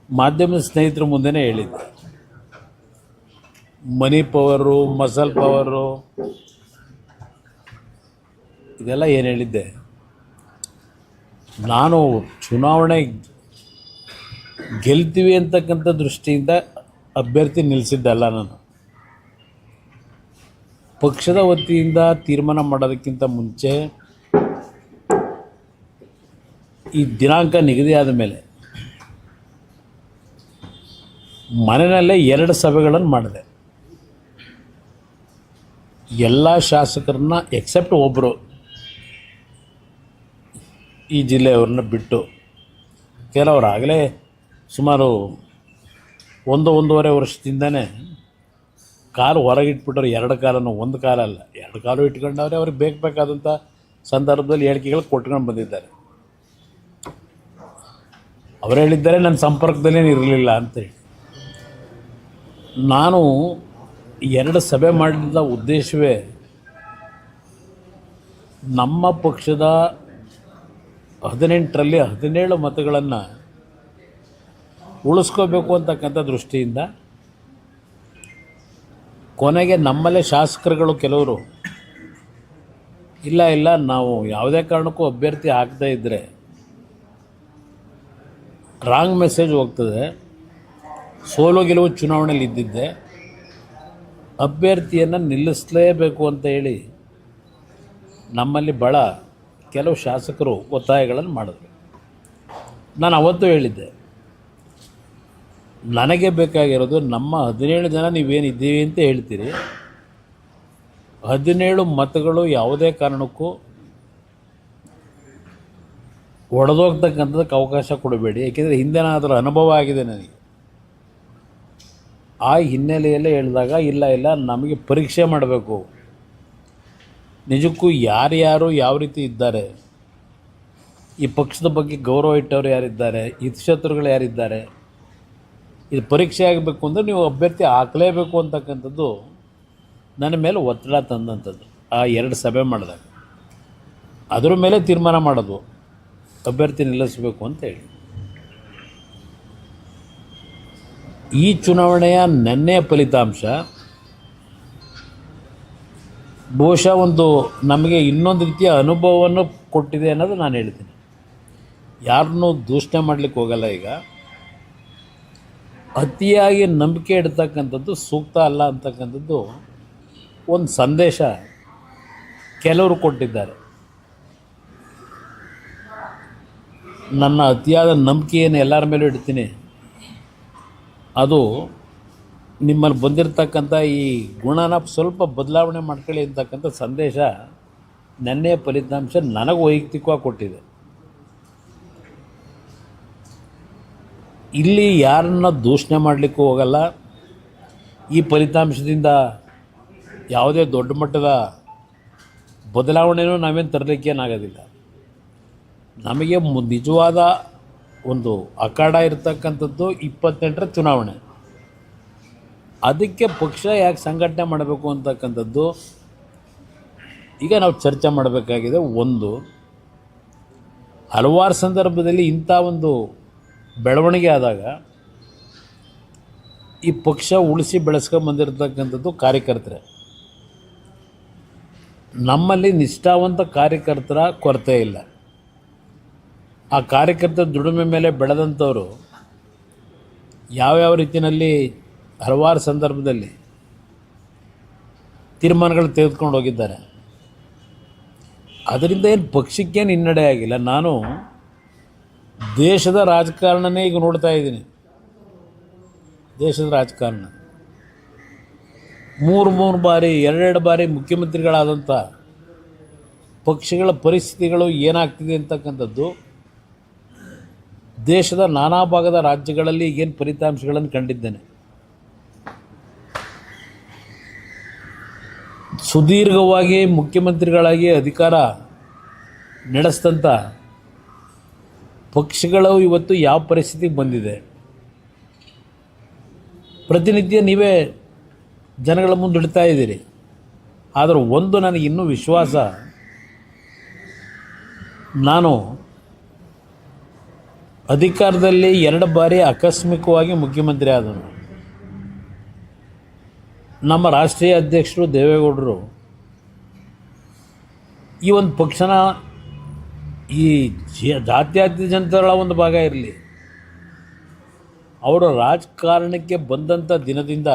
ಮಾಧ್ಯಮದ ಸ್ನೇಹಿತರ ಮುಂದೆನೇ ಹೇಳಿದ್ದೆ. ಮನಿ ಪವರು, ಮಸಲ್ ಪವರು ಇದೆಲ್ಲ ಏನು ಹೇಳಿದ್ದೆ. ನಾನು ಚುನಾವಣೆ ಗೆಲ್ತೀವಿ ಅಂತಕ್ಕಂಥ ದೃಷ್ಟಿಯಿಂದ ಅಭ್ಯರ್ಥಿ ನಿಲ್ಲಿಸಿದ್ದಲ್ಲ. ನಾನು ಪಕ್ಷದ ವತಿಯಿಂದ ತೀರ್ಮಾನ ಮಾಡೋದಕ್ಕಿಂತ ಮುಂಚೆ ಈ ದಿನಾಂಕ ನಿಗದಿ ಆದ ಮೇಲೆ ಮನೆಯಲ್ಲೇ 2 ಸಭೆಗಳನ್ನು ಮಾಡಿದೆ. ಎಲ್ಲ ಶಾಸಕರನ್ನ ಎಕ್ಸೆಪ್ಟ್ ಒಬ್ಬರು ಈ ಜಿಲ್ಲೆಯವ್ರನ್ನ ಬಿಟ್ಟು, ಕೆಲವರು ಆಗಲೇ ಸುಮಾರು 1-1.5 ವರ್ಷದಿಂದನೇ ಕಾಲು ಹೊರಗಿಟ್ಬಿಟ್ಟವ್ರು. 2 ಕಾಲನ್ನು, 1 ಕಾಲಲ್ಲ 2 ಕಾಲು ಇಟ್ಕೊಂಡವ್ರೆ. ಅವ್ರಿಗೆ ಬೇಕಾದಂಥ ಸಂದರ್ಭದಲ್ಲಿ ಹೇಳಿಕೆಗಳು ಕೊಟ್ಕೊಂಡು ಬಂದಿದ್ದಾರೆ. ಅವರು ಹೇಳಿದ್ದಾರೆ ನನ್ನ ಸಂಪರ್ಕದಲ್ಲೇನು ಇರಲಿಲ್ಲ ಅಂತೇಳಿ. ನಾನು 2 ಸಭೆ ಮಾಡಿದ ಉದ್ದೇಶವೇ ನಮ್ಮ ಪಕ್ಷದ 18ರಲ್ಲಿ 17 ಮತಗಳನ್ನು ಉಳಿಸ್ಕೋಬೇಕು ಅಂತಕ್ಕಂಥ ದೃಷ್ಟಿಯಿಂದ. ಕೊನೆಗೆ ನಮ್ಮಲ್ಲೇ ಶಾಸಕರುಗಳು ಕೆಲವರು ಇಲ್ಲ ನಾವು ಯಾವುದೇ ಕಾರಣಕ್ಕೂ ಅಭ್ಯರ್ಥಿ ಹಾಕದೇ ಇದ್ದರೆ ರಾಂಗ್ ಮೆಸೇಜ್ ಹೋಗ್ತದೆ, ಸೋಲು ಗೆಲುವು ಚುನಾವಣೆಯಲ್ಲಿ ಇದ್ದಿದ್ದೆ, ಅಭ್ಯರ್ಥಿಯನ್ನು ನಿಲ್ಲಿಸಲೇಬೇಕು ಅಂತ ಹೇಳಿ ನಮ್ಮಲ್ಲಿ ಭಾಳ ಕೆಲವು ಶಾಸಕರು ಒತ್ತಾಯಗಳನ್ನು ಮಾಡಿದ್ರು. ನಾನು ಅವತ್ತು ಹೇಳಿದ್ದೆ, ನನಗೆ ಬೇಕಾಗಿರೋದು ನಮ್ಮ 17 ಜನ ನೀವೇನಿದ್ದೀವಿ ಅಂತ ಹೇಳ್ತೀರಿ, 17 ಮತಗಳು ಯಾವುದೇ ಕಾರಣಕ್ಕೂ ಒಡೆದೋಗ್ತಕ್ಕಂಥದ್ದಕ್ಕೆ ಅವಕಾಶ ಕೊಡಬೇಡಿ. ಏಕೆಂದರೆ ಹಿಂದಿನ ಅದರ ಅನುಭವ ಆಗಿದೆ ನನಗೆ. ಆ ಹಿನ್ನೆಲೆಯಲ್ಲೇ ಹೇಳಿದಾಗ ಇಲ್ಲ ನಮಗೆ ಪರೀಕ್ಷೆ ಮಾಡಬೇಕು, ನಿಜಕ್ಕೂ ಯಾರ್ಯಾರು ಯಾವ ರೀತಿ ಇದ್ದಾರೆ, ಈ ಪಕ್ಷದ ಬಗ್ಗೆ ಗೌರವ ಇಟ್ಟವರು ಯಾರಿದ್ದಾರೆ, ಹಿತಶತ್ರುಗಳು ಯಾರಿದ್ದಾರೆ, ಇದು ಪರೀಕ್ಷೆ ಆಗಬೇಕು ಅಂದರೆ ನೀವು ಅಭ್ಯರ್ಥಿ ಹಾಕಲೇಬೇಕು ಅಂತಕ್ಕಂಥದ್ದು ನನ್ನ ಮೇಲೆ ಒತ್ತಡ ತಂದಂಥದ್ದು. ಆ 2 ಸಭೆ ಮಾಡಿದಾಗ ಅದರ ಮೇಲೆ ತೀರ್ಮಾನ ಮಾಡೋದು ಅಭ್ಯರ್ಥಿ ನಿಲ್ಲಿಸಬೇಕು ಅಂತ ಹೇಳಿ. ಈ ಚುನಾವಣೆಯ ನೆನ್ನೆಯ ಫಲಿತಾಂಶ ಬಹುಶಃ ನಮಗೆ ಇನ್ನೊಂದು ರೀತಿಯ ಅನುಭವವನ್ನು ಕೊಟ್ಟಿದೆ ಅನ್ನೋದು ನಾನು ಹೇಳ್ತೀನಿ. ಯಾರನ್ನೂ ದೂಷಣೆ ಮಾಡಲಿಕ್ಕೆ ಹೋಗಲ್ಲ. ಈಗ ಅತಿಯಾಗಿ ನಂಬಿಕೆ ಇಡ್ತಕ್ಕಂಥದ್ದು ಸೂಕ್ತ ಅಲ್ಲ ಅಂತಕ್ಕಂಥದ್ದು ಒಂದು ಸಂದೇಶ ಕೆಲವರು ಕೊಟ್ಟಿದ್ದಾರೆ. ನನ್ನ ಅತಿಯಾದ ನಂಬಿಕೆಯನ್ನು ಎಲ್ಲರ ಮೇಲೂ ಇಡ್ತೀನಿ, ಅದು ನಿಮ್ಮಲ್ಲಿ ಬಂದಿರತಕ್ಕಂಥ ಈ ಗುಣನ ಸ್ವಲ್ಪ ಬದಲಾವಣೆ ಮಾಡ್ಕೊಳ್ಳಿ ಅಂತಕ್ಕಂಥ ಸಂದೇಶ ನೆನ್ನೆಯ ಫಲಿತಾಂಶ ನನಗೆ ವೈಯಕ್ತಿಕವಾಗಿ ಕೊಟ್ಟಿದೆ. ಇಲ್ಲಿ ಯಾರನ್ನ ದೂಷಣೆ ಮಾಡಲಿಕ್ಕೂ ಹೋಗಲ್ಲ. ಈ ಫಲಿತಾಂಶದಿಂದ ಯಾವುದೇ ದೊಡ್ಡ ಮಟ್ಟದ ಬದಲಾವಣೆಯೂ ನಾವೇನು ತರಲಿಕ್ಕೇನಾಗೋದಿಲ್ಲ. ನಮಗೆ ನಿಜವಾದ ಒಂದು ಅಖಾಡ ಇರತಕ್ಕಂಥದ್ದು 28ರ ಚುನಾವಣೆ. ಅದಕ್ಕೆ ಪಕ್ಷ ಯಾಕೆ ಸಂಘಟನೆ ಮಾಡಬೇಕು ಅಂತಕ್ಕಂಥದ್ದು ಈಗ ನಾವು ಚರ್ಚೆ ಮಾಡಬೇಕಾಗಿದೆ. ಹಲವಾರು ಸಂದರ್ಭದಲ್ಲಿ ಇಂಥ ಒಂದು ಬೆಳವಣಿಗೆ ಆದಾಗ ಈ ಪಕ್ಷ ಉಳಿಸಿ ಬೆಳೆಸ್ಕೊಂಬಂದಿರತಕ್ಕಂಥದ್ದು ಕಾರ್ಯಕರ್ತರೇ. ನಮ್ಮಲ್ಲಿ ನಿಷ್ಠಾವಂತ ಕಾರ್ಯಕರ್ತರ ಕೊರತೆ ಇಲ್ಲ. ಆ ಕಾರ್ಯಕರ್ತರ ದುಡಿಮೆ ಮೇಲೆ ಬೆಳೆದಂಥವರು ಯಾವ್ಯಾವ ರೀತಿಯಲ್ಲಿ ಹಲವಾರು ಸಂದರ್ಭದಲ್ಲಿ ತೀರ್ಮಾನಗಳು ತೆಗೆದುಕೊಂಡು ಹೋಗಿದ್ದಾರೆ. ಅದರಿಂದ ಏನು ಪಕ್ಷಕ್ಕೇನು ಹಿನ್ನಡೆ ಆಗಿಲ್ಲ. ನಾನು ದೇಶದ ರಾಜಕಾರಣನೇ ಈಗ ನೋಡ್ತಾ ಇದ್ದೀನಿ. ದೇಶದ ರಾಜಕಾರಣ 3 ಬಾರಿ 2 ಬಾರಿ ಮುಖ್ಯಮಂತ್ರಿಗಳಾದಂಥ ಪಕ್ಷಗಳ ಪರಿಸ್ಥಿತಿಗಳು ಏನಾಗ್ತಿದೆ ಅಂತಕ್ಕಂಥದ್ದು ದೇಶದ ನಾನಾ ಭಾಗದ ರಾಜ್ಯಗಳಲ್ಲಿ ಏನು ಫಲಿತಾಂಶಗಳನ್ನು ಕಂಡಿದ್ದೇನೆ. ಸುದೀರ್ಘವಾಗಿ ಮುಖ್ಯಮಂತ್ರಿಗಳಾಗಿ ಅಧಿಕಾರ ನಡೆಸಿದಂಥ ಪಕ್ಷಗಳು ಇವತ್ತು ಯಾವ ಪರಿಸ್ಥಿತಿಗೆ ಬಂದಿದೆ. ಪ್ರತಿನಿತ್ಯ ನೀವೇ ಜನಗಳ ಮುಂದಿಡ್ತಾ ಇದ್ದೀರಿ. ಆದರೆ ನನಗೆ ಇನ್ನೂ ವಿಶ್ವಾಸ, ನಾನು ಅಧಿಕಾರದಲ್ಲಿ 2 ಬಾರಿ ಆಕಸ್ಮಿಕವಾಗಿ ಮುಖ್ಯಮಂತ್ರಿ ಆದನು. ನಮ್ಮ ರಾಷ್ಟ್ರೀಯ ಅಧ್ಯಕ್ಷರು ದೇವೇಗೌಡರು ಈ ಒಂದು ಪಕ್ಷನ ಈ ಜಾತ್ಯತೀತ ಜನತೆಗಳ ಒಂದು ಭಾಗ ಇರಲಿ, ಅವರು ರಾಜಕಾರಣಕ್ಕೆ ಬಂದಂಥ ದಿನದಿಂದ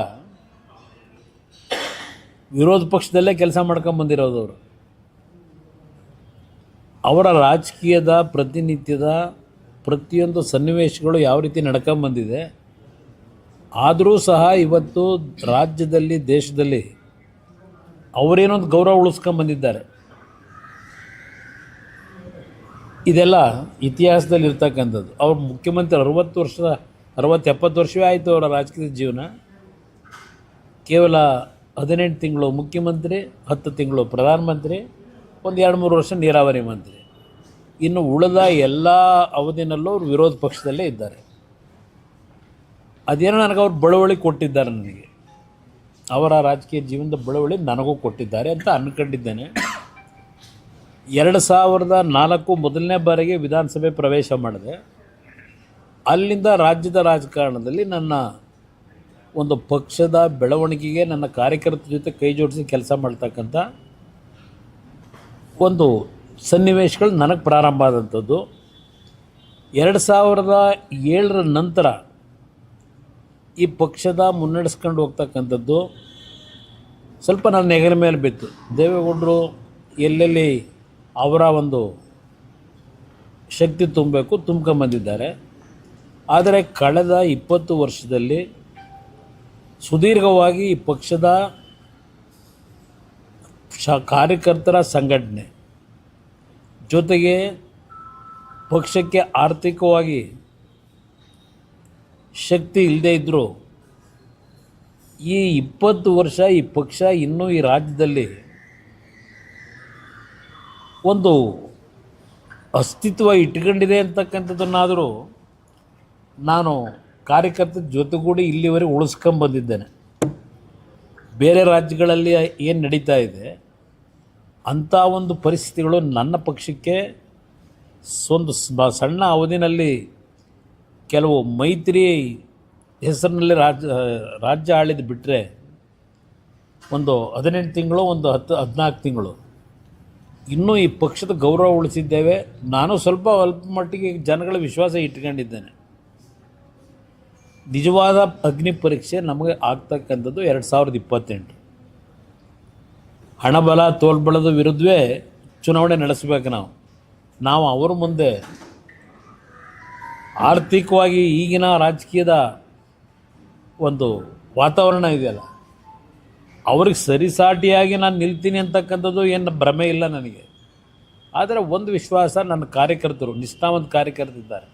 ವಿರೋಧ ಪಕ್ಷದಲ್ಲೇ ಕೆಲಸ ಮಾಡ್ಕೊಂಬಂದಿರೋದು. ಅವರ ರಾಜಕೀಯದ ಪ್ರತಿನಿತ್ಯದ ಪ್ರತಿಯೊಂದು ಸನ್ನಿವೇಶಗಳು ಯಾವ ರೀತಿ ನಡ್ಕೊಂಬಂದಿದೆ, ಆದರೂ ಸಹ ಇವತ್ತು ರಾಜ್ಯದಲ್ಲಿ ದೇಶದಲ್ಲಿ ಅವರೇನೊಂದು ಗೌರವ ಉಳಿಸ್ಕೊಂಬಂದಿದ್ದಾರೆ. ಇದೆಲ್ಲ ಇತಿಹಾಸದಲ್ಲಿ ಇರ್ತಕ್ಕಂಥದ್ದು. ಅವ್ರ ಮುಖ್ಯಮಂತ್ರಿ 60-70 ವರ್ಷವೇ ಆಯಿತು ಅವರ ರಾಜಕೀಯ ಜೀವನ. ಕೇವಲ 18 ತಿಂಗಳು ಮುಖ್ಯಮಂತ್ರಿ, 10 ತಿಂಗಳು ಪ್ರಧಾನಮಂತ್ರಿ, ಒಂದು 2-3 ವರ್ಷ ನೀರಾವರಿ ಮಂತ್ರಿ. ಇನ್ನು ಉಳಿದ ಎಲ್ಲ ಅವಧಿನಲ್ಲೂ ಅವರು ವಿರೋಧ ಪಕ್ಷದಲ್ಲೇ ಇದ್ದಾರೆ. ಅದೇನೋ ನನಗೆ ಅವ್ರು ಬಳುವಳಿ ಕೊಟ್ಟಿದ್ದಾರೆ, ನನಗೆ ಅವರ ರಾಜಕೀಯ ಜೀವನದ ಬಳುವಳಿ ನನಗೂ ಕೊಟ್ಟಿದ್ದಾರೆ ಅಂತ ಅಂದ್ಕೊಂಡಿದ್ದೇನೆ. 2004 ಮೊದಲನೇ ಬಾರಿಗೆ ವಿಧಾನಸಭೆ ಪ್ರವೇಶ ಮಾಡಿದೆ. ಅಲ್ಲಿಂದ ರಾಜ್ಯದ ರಾಜಕಾರಣದಲ್ಲಿ ನನ್ನ ಒಂದು ಪಕ್ಷದ ಬೆಳವಣಿಗೆಗೆ ನನ್ನ ಕಾರ್ಯಕರ್ತರ ಜೊತೆ ಕೈ ಜೋಡಿಸಿ ಕೆಲಸ ಮಾಡ್ತಕ್ಕಂಥ ಒಂದು ಸನ್ನಿವೇಶಗಳು ನನಗೆ ಪ್ರಾರಂಭ ಆದಂಥದ್ದು. 2007 ನಂತರ ಈ ಪಕ್ಷದ ಮುನ್ನಡೆಸ್ಕೊಂಡು ಹೋಗ್ತಕ್ಕಂಥದ್ದು ಸ್ವಲ್ಪ ನನ್ನ ಹೆಗಲ ಮೇಲೆ ಬಿತ್ತು. ದೇವೇಗೌಡರು ಎಲ್ಲೆಲ್ಲಿ ಅವರ ಒಂದು ಶಕ್ತಿ ತುಂಬಬೇಕು ತುಂಬ್ಕೊಂಬಂದಿದ್ದಾರೆ. ಆದರೆ ಕಳೆದ 20 ವರ್ಷದಲ್ಲಿ ಸುದೀರ್ಘವಾಗಿ ಈ ಪಕ್ಷದ ಕಾರ್ಯಕರ್ತರ ಸಂಘಟನೆ ಜೊತೆಗೆ ಪಕ್ಷಕ್ಕೆ ಆರ್ಥಿಕವಾಗಿ ಶಕ್ತಿ ಇಲ್ಲದೇ ಇದ್ದರೂ ಈ 20 ವರ್ಷ ಈ ಪಕ್ಷ ಇನ್ನೂ ಈ ರಾಜ್ಯದಲ್ಲಿ ಒಂದು ಅಸ್ತಿತ್ವ ಇಟ್ಕೊಂಡಿದೆ ಅಂತಕ್ಕಂಥದ್ದನ್ನಾದರೂ ನಾನು ಕಾರ್ಯಕರ್ತರ ಜೊತೆಗೂಡಿ ಇಲ್ಲಿವರೆಗೆ ಉಳಿಸ್ಕೊಂಬಂದಿದ್ದೇನೆ. ಬೇರೆ ರಾಜ್ಯಗಳಲ್ಲಿ ಏನು ನಡೀತಾ ಇದೆ ಅಂಥ ಒಂದು ಪರಿಸ್ಥಿತಿಗಳು ನನ್ನ ಪಕ್ಷಕ್ಕೆ ಒಂದು ಸಣ್ಣ ಅವಧಿನಲ್ಲಿ ಕೆಲವು ಮೈತ್ರಿ ಹೆಸರಿನಲ್ಲಿ ರಾಜ್ಯ ಆಳಿದ್ದು ಬಿಟ್ಟರೆ ಒಂದು 18 ತಿಂಗಳು, ಒಂದು 14 ತಿಂಗಳು ಇನ್ನೂ ಈ ಪಕ್ಷದ ಗೌರವ ಉಳಿಸಿದ್ದೇವೆ. ನಾನು ಸ್ವಲ್ಪ ಅಲ್ಪ ಮಟ್ಟಿಗೆ ಜನಗಳ ವಿಶ್ವಾಸ ಇಟ್ಕೊಂಡಿದ್ದೇನೆ. ನಿಜವಾದ ಅಗ್ನಿ ಪರೀಕ್ಷೆ ನಮಗೆ ಆಗ್ತಕ್ಕಂಥದ್ದು 2028. ಹಣಬಲ ತೋಲ್ಬಲದ ವಿರುದ್ಧವೇ ಚುನಾವಣೆ ನಡೆಸಬೇಕು. ನಾವು ಅವರ ಮುಂದೆ ಆರ್ಥಿಕವಾಗಿ ಈಗಿನ ರಾಜಕೀಯದ ಒಂದು ವಾತಾವರಣ ಇದೆಯಲ್ಲ, ಅವ್ರಿಗೆ ಸರಿಸಾಟಿಯಾಗಿ ನಾನು ನಿಲ್ತೀನಿ ಅಂತಕ್ಕಂಥದ್ದು ಏನು ಭ್ರಮೆ ಇಲ್ಲ ನನಗೆ. ಆದರೆ ಒಂದು ವಿಶ್ವಾಸ, ನನ್ನ ಕಾರ್ಯಕರ್ತರು ನಿಷ್ಠಾವಂತ ಕಾರ್ಯಕರ್ತರಿದ್ದಾರೆ.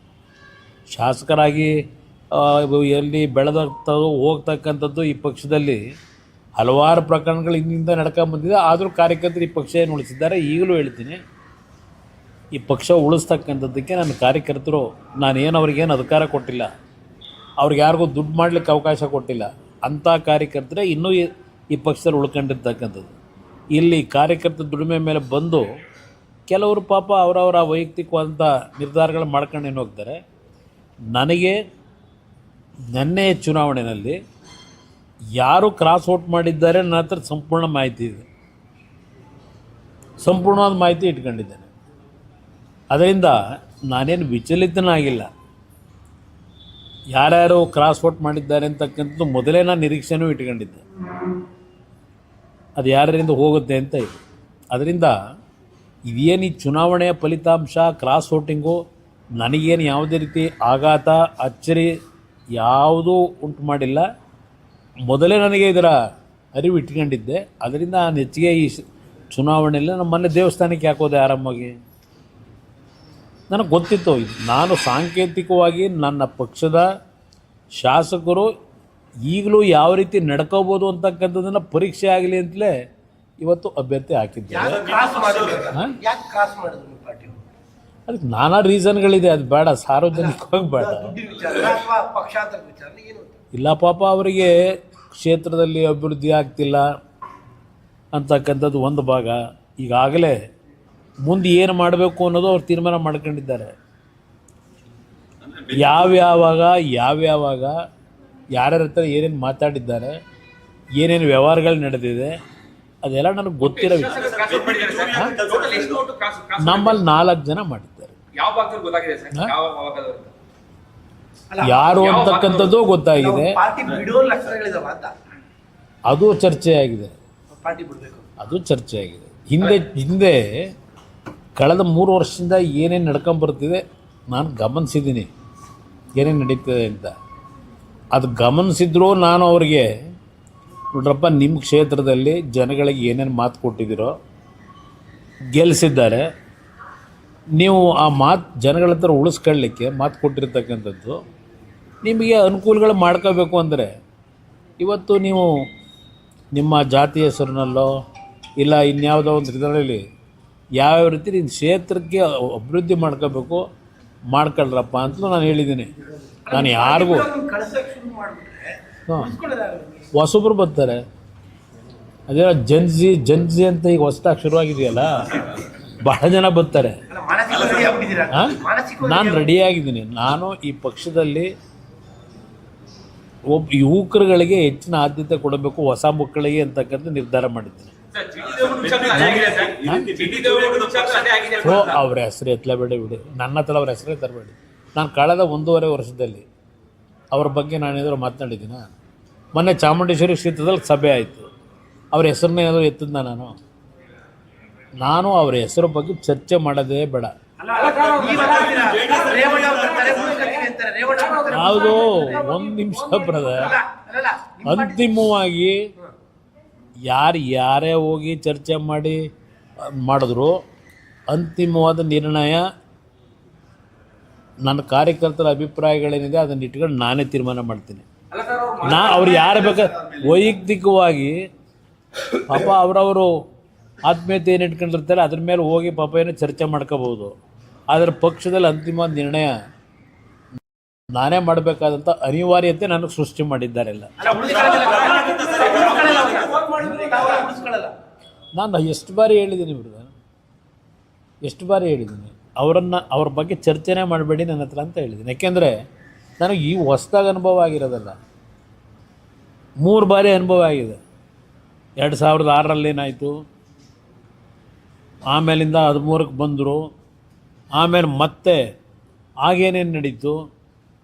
ಶಾಸಕರಾಗಿ ಎಲ್ಲಿ ಹೋಗ್ತಕ್ಕಂಥದ್ದು ಈ ಪಕ್ಷದಲ್ಲಿ ಹಲವಾರು ಪ್ರಕರಣಗಳು ಹಿಂದಿಂದ ನಡ್ಕೊಂಬಂದಿದೆ. ಆದರೂ ಕಾರ್ಯಕರ್ತರು ಈ ಪಕ್ಷ ಏನು ಉಳಿಸಿದ್ದಾರೆ. ಈಗಲೂ ಹೇಳ್ತೀನಿ, ಈ ಪಕ್ಷ ಉಳಿಸ್ತಕ್ಕಂಥದ್ದಕ್ಕೆ ನನ್ನ ಕಾರ್ಯಕರ್ತರು, ನಾನೇನು ಅವ್ರಿಗೇನು ಅಧಿಕಾರ ಕೊಟ್ಟಿಲ್ಲ, ಅವ್ರಿಗೆ ಯಾರಿಗೂ ದುಡ್ಡು ಮಾಡಲಿಕ್ಕೆ ಅವಕಾಶ ಕೊಟ್ಟಿಲ್ಲ. ಅಂಥ ಕಾರ್ಯಕರ್ತರೇ ಇನ್ನೂ ಈ ಪಕ್ಷದಲ್ಲಿ ಉಳ್ಕೊಂಡಿರ್ತಕ್ಕಂಥದ್ದು. ಇಲ್ಲಿ ಕಾರ್ಯಕರ್ತರ ದುಡಿಮೆ ಮೇಲೆ ಬಂದು ಕೆಲವರು ಪಾಪ ಅವರವರ ವೈಯಕ್ತಿಕವಾದಂಥ ನಿರ್ಧಾರಗಳು ಮಾಡ್ಕೊಂಡು ಏನು ಹೋಗ್ತಾರೆ. ನನಗೆ ನೆನ್ನೆ ಚುನಾವಣೆಯಲ್ಲಿ ಯಾರು ಕ್ರಾಸ್ ಔಟ್ ಮಾಡಿದ್ದಾರೆ ನನ್ನ ಹತ್ರ ಸಂಪೂರ್ಣ ಮಾಹಿತಿ ಇದೆ, ಸಂಪೂರ್ಣವಾದ ಮಾಹಿತಿ ಇಟ್ಕೊಂಡಿದ್ದೇನೆ. ಅದರಿಂದ ನಾನೇನು ವಿಚಲಿತನಾಗಿಲ್ಲ. ಯಾರ್ಯಾರು ಕ್ರಾಸ್ ಔಟ್ ಮಾಡಿದ್ದಾರೆ ಅಂತಕ್ಕಂಥದ್ದು ಮೊದಲೇ ನಾನು ನಿರೀಕ್ಷೆನೂ ಇಟ್ಕೊಂಡಿದ್ದೆ, ಅದು ಯಾರಿಂದ ಹೋಗುತ್ತೆ ಅಂತ ಇದೆ. ಅದರಿಂದ ಇದೇನು ಈ ಚುನಾವಣೆಯ ಫಲಿತಾಂಶ ಕ್ರಾಸ್ ವೋಟಿಂಗು ನನಗೇನು ಯಾವುದೇ ರೀತಿ ಆಘಾತ ಅಚ್ಚರಿ ಯಾವುದೂ ಉಂಟು ಮಾಡಿಲ್ಲ. ಮೊದಲೇ ನನಗೆ ಇದರ ಅರಿವು ಇಟ್ಕೊಂಡಿದ್ದೆ. ಅದರಿಂದ ನಾನು ಹೆಚ್ಚಿಗೆ ಈ ಚುನಾವಣೆಯಲ್ಲಿ ನಮ್ಮ ಮನೆ ದೇವಸ್ಥಾನಕ್ಕೆ ಹಾಕೋದೆ ಆರಾಮಾಗಿ. ನನಗೆ ಗೊತ್ತಿತ್ತು, ನಾನು ಸಾಂಕೇತಿಕವಾಗಿ ನನ್ನ ಪಕ್ಷದ ಶಾಸಕರು ಈಗಲೂ ಯಾವ ರೀತಿ ನಡ್ಕೋಬೋದು ಅಂತಕ್ಕಂಥದ್ದನ್ನು ಪರೀಕ್ಷೆ ಆಗಲಿ ಅಂತಲೇ ಇವತ್ತು ಅಭ್ಯರ್ಥಿ ಹಾಕಿದ್ದೇವೆ. ಅದಕ್ಕೆ ನಾನಾ ರೀಸನ್ಗಳಿದೆ, ಅದು ಬೇಡ ಸಾರ್ವಜನಿಕವಾಗಿ ಬೇಡ. ಇಲ್ಲ ಪಾಪ ಅವರಿಗೆ ಕ್ಷೇತ್ರದಲ್ಲಿ ಅಭಿವೃದ್ಧಿ ಆಗ್ತಿಲ್ಲ ಅಂತಕ್ಕಂಥದ್ದು ಒಂದು ಭಾಗ. ಈಗಾಗಲೇ ಮುಂದೆ ಏನು ಮಾಡಬೇಕು ಅನ್ನೋದು ಅವ್ರು ತೀರ್ಮಾನ ಮಾಡ್ಕೊಂಡಿದ್ದಾರೆ. ಯಾವ್ಯಾವಾಗ ಯಾರ್ಯಾರ ಹತ್ರ ಏನೇನು ಮಾತಾಡಿದ್ದಾರೆ, ಏನೇನು ವ್ಯವಹಾರಗಳು ನಡೆದಿದೆ, ಅದೆಲ್ಲ ನನಗೆ ಗೊತ್ತಿರೋ ವಿಷಯ. ನಮ್ಮಲ್ಲಿ 4 ಜನ ಮಾಡಿದ್ದಾರೆ. ಯಾರು ಅಂತಕ್ಕಂಥದ್ದು ಗೊತ್ತಾಗಿದೆ. ಅದು ಚರ್ಚೆ ಆಗಿದೆ. ಹಿಂದೆ ಕಳೆದ 3 ವರ್ಷದಿಂದ ಏನೇನು ನಡ್ಕೊಂಬರ್ತಿದೆ ನಾನು ಗಮನಿಸಿದ್ದೀನಿ, ಏನೇನು ನಡೀತದೆ ಅಂತ. ಅದು ಗಮನಿಸಿದ್ರೂ ನಾನು ಅವ್ರಿಗೆ, ನೋಡ್ರಪ್ಪ, ನಿಮ್ಮ ಕ್ಷೇತ್ರದಲ್ಲಿ ಜನಗಳಿಗೆ ಏನೇನು ಮಾತು ಕೊಟ್ಟಿದ್ದೀರೋ, ಗೆಲ್ಲಿಸಿದ್ದಾರೆ, ನೀವು ಆ ಮಾತು ಜನಗಳ ಹತ್ರ ಉಳಿಸ್ಕೊಳ್ಳಿಕ್ಕೆ ಮಾತು ಕೊಟ್ಟಿರ್ತಕ್ಕಂಥದ್ದು, ನಿಮಗೆ ಅನುಕೂಲಗಳು ಮಾಡ್ಕೋಬೇಕು ಅಂದರೆ ಇವತ್ತು ನೀವು ನಿಮ್ಮ ಜಾತಿ ಹೆಸರಿನಲ್ಲೋ ಇಲ್ಲ ಇನ್ಯಾವುದೋ ಒಂದು ಇದರಲ್ಲಿ ಯಾವ್ಯಾವ ರೀತಿ ನಿಮ್ಮ ಕ್ಷೇತ್ರಕ್ಕೆ ಅಭಿವೃದ್ಧಿ ಮಾಡ್ಕೋಬೇಕು ಮಾಡ್ಕೊಳ್ರಪ್ಪ ಅಂತಲೂ ನಾನು ಹೇಳಿದ್ದೀನಿ. ನಾನು ಯಾರಿಗೂ ಹೊಸಬ್ರು ಬರ್ತಾರೆ, ಅದೇ ಜನ್ಜಿ ಅಂತ ಈಗ ಹೊಸದಾಗಿ ಶುರುವಾಗಿದೆಯಲ್ಲ, ಬಹಳ ಜನ ಬರ್ತಾರೆ. ನಾನು ರೆಡಿಯಾಗಿದ್ದೀನಿ. ನಾನು ಈ ಪಕ್ಷದಲ್ಲಿ ಯುವಕರುಗಳಿಗೆ ಹೆಚ್ಚಿನ ಆದ್ಯತೆ ಕೊಡಬೇಕು, ಹೊಸ ಮಕ್ಕಳಿಗೆ ಅಂತಕ್ಕಂಥ ನಿರ್ಧಾರ ಮಾಡಿದ್ದೀನಿ. ಅವ್ರ ಹೆಸರು ಎತ್ತಲೇಬೇಡಿ ಬಿಡಿ, ನನ್ನ ಹತ್ರ ಅವ್ರ ಹೆಸರೇ ತರಬೇಡಿ. ನಾನು ಕಳೆದ 1.5 ವರ್ಷದಲ್ಲಿ ಅವ್ರ ಬಗ್ಗೆ ನಾನೇನಾದರೂ ಮಾತನಾಡಿದ್ದೀನ? ಮೊನ್ನೆ ಚಾಮುಂಡೇಶ್ವರಿ ಕ್ಷೇತ್ರದಲ್ಲಿ ಸಭೆ ಆಯಿತು, ಅವ್ರ ಹೆಸರನ್ನ ಏನಾದರೂ ಎತ್ತಿದ್ನ? ನಾನು ಅವ್ರ ಹೆಸರು ಬಗ್ಗೆ ಚರ್ಚೆ ಮಾಡೋದೇ ಬೇಡ. ಯಾವುದು 1 ನಿಮಿಷ ಬ್ರದರ್, ಅಂತಿಮವಾಗಿ ಯಾರೇ ಹೋಗಿ ಚರ್ಚೆ ಮಾಡಿದ್ರು ಅಂತಿಮವಾದ ನಿರ್ಣಯ ನನ್ನ ಕಾರ್ಯಕರ್ತರ ಅಭಿಪ್ರಾಯಗಳೇನಿದೆ ಅದನ್ನ ಇಟ್ಕೊಂಡು ನಾನೇ ತೀರ್ಮಾನ ಮಾಡ್ತೀನಿ. ಅವ್ರು ಯಾರು ಬೇಕಾದ್ರೆ ವೈಯಕ್ತಿಕವಾಗಿ ಪಾಪ ಅವರವರು ಆತ್ಮೀಯತೆ ಏನು ಇಟ್ಕೊಂಡಿರ್ತಾರೆ ಅದ್ರ ಮೇಲೆ ಹೋಗಿ ಪಾಪ ಏನೋ ಚರ್ಚೆ ಮಾಡ್ಕೋಬಹುದು. ಆದರೆ ಪಕ್ಷದಲ್ಲಿ ಅಂತಿಮವಾದ ನಿರ್ಣಯ ನಾನೇ ಮಾಡಬೇಕಾದಂಥ ಅನಿವಾರ್ಯತೆ ನನಗೆ ಸೃಷ್ಟಿ ಮಾಡಿದ್ದಾರೆಲ್ಲ. ನಾನು ಎಷ್ಟು ಬಾರಿ ಹೇಳಿದ್ದೀನಿ ಅವ್ರ ಬಗ್ಗೆ ಚರ್ಚೆನೇ ಮಾಡಬೇಡಿ ನನ್ನ ಹತ್ರ ಅಂತ ಹೇಳಿದ್ದೀನಿ. ಯಾಕೆಂದರೆ ನನಗೆ ಈ ಹೊಸದಾಗಿ ಅನುಭವ ಆಗಿರೋದಲ್ಲ, 3 ಬಾರಿ ಅನುಭವ ಆಗಿದೆ. 2006ರಲ್ಲಿ ಏನಾಯಿತು, ಆಮೇಲಿಂದ 13ಕ್ಕೆ ಬಂದರು, ಆಮೇಲೆ ಮತ್ತೆ ಆಗೇನೇನು ನಡೀತು,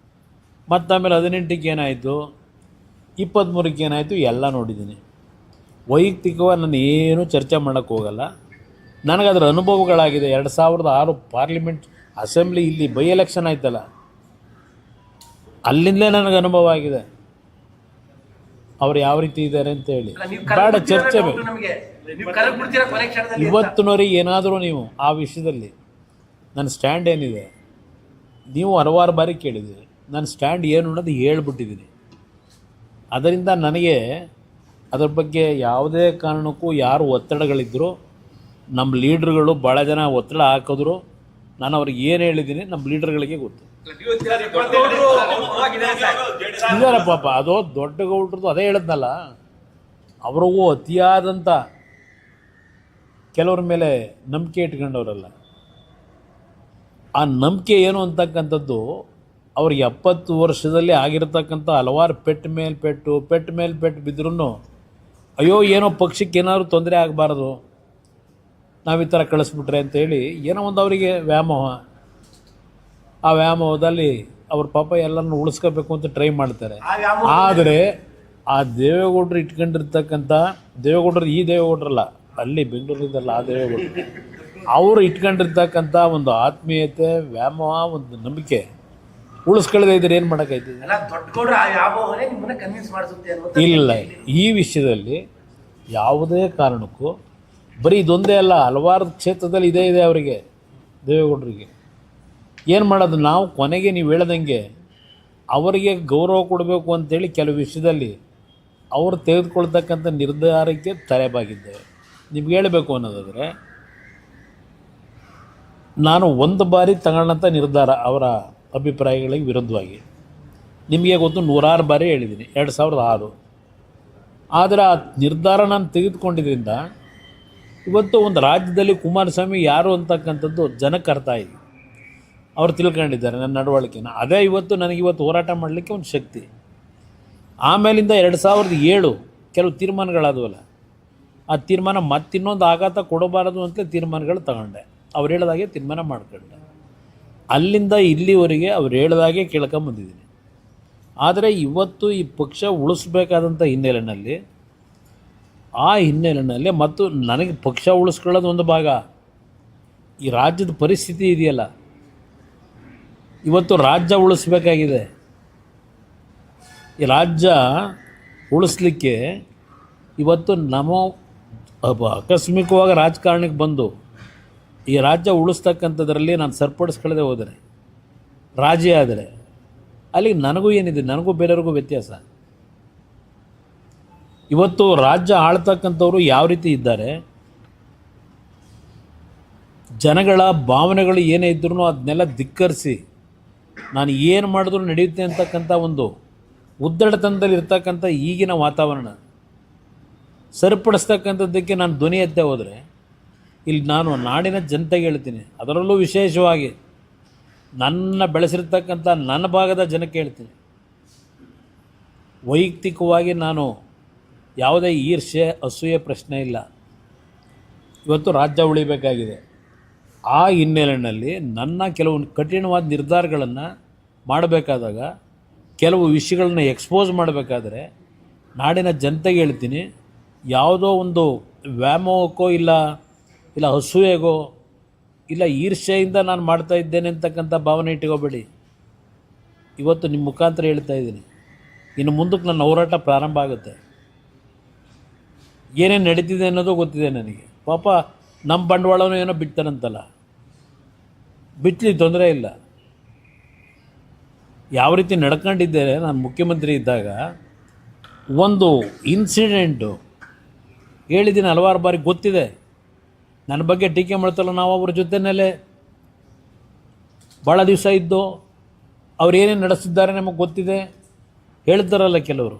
ಆಮೇಲೆ 18ಕ್ಕೆ ಏನಾಯಿತು, 23ಕ್ಕೆ ಏನಾಯಿತು, ಎಲ್ಲ ನೋಡಿದ್ದೀನಿ. ವೈಯಕ್ತಿಕವಾಗಿ ನಾನು ಏನೂ ಚರ್ಚೆ ಮಾಡೋಕ್ಕೆ ಹೋಗಲ್ಲ. ನನಗದರ ಅನುಭವಗಳಾಗಿದೆ. 2006 ಪಾರ್ಲಿಮೆಂಟ್ ಅಸೆಂಬ್ಲಿ ಇಲ್ಲಿ ಬೈ ಎಲೆಕ್ಷನ್ ಆಯ್ತಲ್ಲ, ಅಲ್ಲಿಂದಲೇ ನನಗೆ ಅನುಭವ ಆಗಿದೆ ಅವ್ರು ಯಾವ ರೀತಿ ಇದ್ದಾರೆ ಅಂತ ಹೇಳಿ. ಬೇಡ ಚರ್ಚೆ ಬೇಕು. ಇವತ್ತಿನವರೆಗೆ ಏನಾದರೂ ನೀವು ಆ ವಿಷಯದಲ್ಲಿ ನನ್ನ ಸ್ಟ್ಯಾಂಡ್ ಏನಿದೆ, ನೀವು ಹಲವಾರು ಬಾರಿ ಕೇಳಿದ್ದೀರಿ, ನನ್ನ ಸ್ಟ್ಯಾಂಡ್ ಏನು ಅನ್ನೋದು ಹೇಳ್ಬಿಟ್ಟಿದ್ದೀನಿ. ಅದರಿಂದ ನನಗೆ ಅದರ ಬಗ್ಗೆ ಯಾವುದೇ ಕಾರಣಕ್ಕೂ ಯಾರು ಒತ್ತಡಗಳಿದ್ದರೂ, ನಮ್ಮ ಲೀಡ್ರುಗಳು ಭಾಳ ಜನ ಒತ್ತಡ ಹಾಕಿದ್ರು, ನಾನು ಅವ್ರಿಗೆ ಏನು ಹೇಳಿದ್ದೀನಿ ನಮ್ಮ ಲೀಡರ್ಗಳಿಗೆ ಗೊತ್ತು. ಇದಾರೆ ಪಾಪ, ಅದು ದೊಡ್ಡ ಗೌಡ್ರದ್ದು ಅದೇ ಹೇಳಿದ್ನಲ್ಲ, ಅವ್ರಿಗೂ ಅತಿಯಾದಂಥ ಕೆಲವ್ರ ಮೇಲೆ ನಂಬಿಕೆ ಇಟ್ಕೊಂಡವರಲ್ಲ. ಆ ನಂಬಿಕೆ ಏನು ಅಂತಕ್ಕಂಥದ್ದು ಅವ್ರಿಗೆ 70 ವರ್ಷದಲ್ಲಿ ಆಗಿರತಕ್ಕಂಥ ಹಲವಾರು ಪೆಟ್ಟು ಮೇಲೆ ಪೆಟ್ಟು ಬಿದ್ದರೂ ಅಯ್ಯೋ ಏನೋ ಪಕ್ಷಕ್ಕೆ ಏನಾದರೂ ತೊಂದರೆ ಆಗಬಾರ್ದು ನಾವು ಈ ಥರ ಕಳಿಸ್ಬಿಟ್ರೆ ಅಂತೇಳಿ ಏನೋ ಒಂದು ಅವರಿಗೆ ವ್ಯಾಮೋಹ. ಆ ವ್ಯಾಮೋಹದಲ್ಲಿ ಅವ್ರ ಪಾಪ ಎಲ್ಲರನ್ನು ಉಳಿಸ್ಕೋಬೇಕು ಅಂತ ಟ್ರೈ ಮಾಡ್ತಾರೆ. ಆದರೆ ಆ ದೇವೇಗೌಡರು ಇಟ್ಕೊಂಡಿರ್ತಕ್ಕಂಥ ದೇವೇಗೌಡರು, ಈ ದೇವೇಗೌಡರಲ್ಲ, ಅಲ್ಲಿ ಬೆಂಗಳೂರಿದ್ದಲ್ಲ ಆ ದೇವೇಗೌಡರು, ಅವರು ಇಟ್ಕೊಂಡಿರ್ತಕ್ಕಂಥ ಒಂದು ಆತ್ಮೀಯತೆ, ವ್ಯಾಮೋಹ, ಒಂದು ನಂಬಿಕೆ ಉಳಿಸ್ಕೊಳ್ಳದೆ ಇದ್ರೆ ಏನು ಮಾಡೋಕ್ಕಾಯ್ತದೆ? ಇಲ್ಲ, ಈ ವಿಷಯದಲ್ಲಿ ಯಾವುದೇ ಕಾರಣಕ್ಕೂ ಬರೀ ಇದೊಂದೇ ಅಲ್ಲ, ಹಲವಾರು ಕ್ಷೇತ್ರದಲ್ಲಿ ಇದೇ ಇದೆ ಅವರಿಗೆ, ದೇವೇಗೌಡರಿಗೆ. ಏನು ಮಾಡೋದು? ನಾವು ಕೊನೆಗೆ ನೀವು ಹೇಳ್ದಂಗೆ ಅವರಿಗೆ ಗೌರವ ಕೊಡಬೇಕು ಅಂತೇಳಿ ಕೆಲವು ವಿಷಯದಲ್ಲಿ ಅವರು ತೆಗೆದುಕೊಳ್ತಕ್ಕಂಥ ನಿರ್ಧಾರಕ್ಕೆ ತಲೆಬಾಗಿದ್ದೇವೆ. ನಿಮ್ಗೆ ಹೇಳಬೇಕು ಅನ್ನೋದಾದರೆ, ನಾನು 1 ಬಾರಿ ತಗೊಂಡಂಥ ನಿರ್ಧಾರ ಅವರ ಅಭಿಪ್ರಾಯಗಳಿಗೆ ವಿರುದ್ಧವಾಗಿ ನಿಮಗೆ ಗೊತ್ತು, 106 ಬಾರಿ ಹೇಳಿದ್ದೀನಿ 2006. ಆದರೆ ಆ ನಿರ್ಧಾರ ನಾನು ತೆಗೆದುಕೊಂಡಿದ್ದರಿಂದ ಇವತ್ತು ಒಂದು ರಾಜ್ಯದಲ್ಲಿ ಕುಮಾರಸ್ವಾಮಿ ಯಾರು ಅಂತಕ್ಕಂಥದ್ದು ಜನಕ್ಕೆ ಅರ್ಥ ಆಗಿದೆ. ಅವ್ರು ತಿಳ್ಕೊಂಡಿದ್ದಾರೆ ನನ್ನ ನಡವಳಿಕೆನ. ಅದೇ ಇವತ್ತು ನನಗಿವತ್ತು ಹೋರಾಟ ಮಾಡಲಿಕ್ಕೆ ಒಂದು ಶಕ್ತಿ. ಆಮೇಲಿಂದ 2007 ಕೆಲವು ತೀರ್ಮಾನಗಳಾದವಲ್ಲ, ಆ ತೀರ್ಮಾನ ಮತ್ತಿನ್ನೊಂದು ಆಘಾತ ಕೊಡಬಾರದು ಅಂತಲೇ ತೀರ್ಮಾನಗಳು ತಗೊಂಡೆ. ಅವ್ರು ಹೇಳಿದಾಗೆ ತೀರ್ಮಾನ ಮಾಡ್ಕೊಂಡೆ. ಅಲ್ಲಿಂದ ಇಲ್ಲಿವರೆಗೆ ಅವ್ರು ಹೇಳಿದಾಗೆ ಕೇಳ್ಕೊಂಬಂದಿದ್ದೀನಿ. ಆದರೆ ಇವತ್ತು ಈ ಪಕ್ಷ ಉಳಿಸ್ಬೇಕಾದಂಥ ಹಿನ್ನೆಲೆಯಲ್ಲಿ ಮತ್ತು ನನಗೆ ಪಕ್ಷ ಉಳಿಸ್ಕೊಳ್ಳೋದು ಒಂದು ಭಾಗ, ಈ ರಾಜ್ಯದ ಪರಿಸ್ಥಿತಿ ಇದೆಯಲ್ಲ, ಇವತ್ತು ರಾಜ್ಯ ಉಳಿಸ್ಬೇಕಾಗಿದೆ. ಈ ರಾಜ್ಯ ಉಳಿಸ್ಲಿಕ್ಕೆ ಇವತ್ತು ಆಕಸ್ಮಿಕವಾಗಿ ರಾಜಕಾರಣಕ್ಕೆ ಬಂದು ಈ ರಾಜ್ಯ ಉಳಿಸ್ತಕ್ಕಂಥದ್ರಲ್ಲಿ ನಾನು ಸರಿಪಡಿಸ್ಕೊಳ್ಳದೆ ಹೋದರೆ, ರಾಜಿ ಆದರೆ, ಅಲ್ಲಿಗೆ ನನಗೂ ಏನಿದೆ, ನನಗೂ ಬೇರೆಯವ್ರಿಗೂ ವ್ಯತ್ಯಾಸ. ಇವತ್ತು ರಾಜ್ಯ ಆಳ್ತಕ್ಕಂಥವ್ರು ಯಾವ ರೀತಿ ಇದ್ದಾರೆ, ಜನಗಳ ಭಾವನೆಗಳು ಏನೇ ಇದ್ರೂ ಅದನ್ನೆಲ್ಲ ಧಿಕ್ಕರಿಸಿ ನಾನು ಏನು ಮಾಡಿದ್ರು ನಡೆಯುತ್ತೆ ಅಂತಕ್ಕಂಥ ಒಂದು ಉದ್ದಡತನದಲ್ಲಿ ಇರ್ತಕ್ಕಂಥ ಈಗಿನ ವಾತಾವರಣ ಸರಿಪಡಿಸ್ತಕ್ಕಂಥದ್ದಕ್ಕೆ ನಾನು ಧ್ವನಿ ಎತ್ತೇ ಹೋದರೆ, ಇಲ್ಲಿ ನಾನು ನಾಡಿನ ಜನತೆಗೆ ಹೇಳ್ತೀನಿ, ಅದರಲ್ಲೂ ವಿಶೇಷವಾಗಿ ನನ್ನ ಬೆಳೆಸಿರ್ತಕ್ಕಂಥ ನನ್ನ ಭಾಗದ ಜನಕ್ಕೆ ಹೇಳ್ತೀನಿ, ವೈಯಕ್ತಿಕವಾಗಿ ನಾನು ಯಾವುದೇ ಈರ್ಷೆ ಅಸೂಯೆ ಪ್ರಶ್ನೆ ಇಲ್ಲ. ಇವತ್ತು ರಾಜ್ಯ ಉಳಿಬೇಕಾಗಿದೆ. ಆ ಹಿನ್ನೆಲೆಯಲ್ಲಿ ನನ್ನ ಕೆಲವು ಕಠಿಣವಾದ ನಿರ್ಧಾರಗಳನ್ನು ಮಾಡಬೇಕಾದಾಗ, ಕೆಲವು ವಿಷಯಗಳನ್ನ ಎಕ್ಸ್ಪೋಸ್ ಮಾಡಬೇಕಾದ್ರೆ ನಾಡಿನ ಜನತೆಗೆ ಹೇಳ್ತೀನಿ, ಯಾವುದೋ ಒಂದು ವ್ಯಾಮೋಹಕ್ಕೋ ಇಲ್ಲ ಅಸೂಯೆಗೋ ಇಲ್ಲ ಈರ್ಷೆಯಿಂದ ನಾನು ಮಾಡ್ತಾ ಇದ್ದೇನೆ ಅಂತಕ್ಕಂಥ ಭಾವನೆ ಇಟ್ಕೋಬೇಡಿ. ಇವತ್ತು ನಿಮ್ಮ ಮುಖಾಂತರ ಹೇಳ್ತಾ ಇದ್ದೀನಿ, ಇನ್ನು ಮುಂದಕ್ಕೆ ನನ್ನ ಹೋರಾಟ ಪ್ರಾರಂಭ ಆಗುತ್ತೆ. ಏನೇನು ನಡೀತಿದೆ ಅನ್ನೋದು ಗೊತ್ತಿದೆ ನನಗೆ. ಪಾಪ ನಮ್ಮ ಬಂಡವಾಳನೂ ಏನೋ ಬಿಡ್ತಾನಂತಲ್ಲ, ಬಿಟ್ಟಲಿ, ತೊಂದರೆ ಇಲ್ಲ. ಯಾವ ರೀತಿ ನಡ್ಕೊಂಡಿದ್ದೇನೆ ನಾನು ಮುಖ್ಯಮಂತ್ರಿ ಇದ್ದಾಗ, ಒಂದು ಇನ್ಸಿಡೆಂಟು ಹೇಳಿದ್ದೀನಿ ಹಲವಾರು ಬಾರಿ, ಗೊತ್ತಿದೆ. ನನ್ನ ಬಗ್ಗೆ ಟೀಕೆ ಮಾಡ್ತಲ್ಲ, ನಾವು ಅವ್ರ ಜೊತೆಯಲ್ಲೇ ಭಾಳ ದಿವಸ ಇದ್ದು ಅವ್ರು ಏನೇನು ನಡೆಸಿದ್ದಾರೆ ನಮಗೆ ಗೊತ್ತಿದೆ. ಹೇಳ್ತಾರಲ್ಲ ಕೆಲವರು,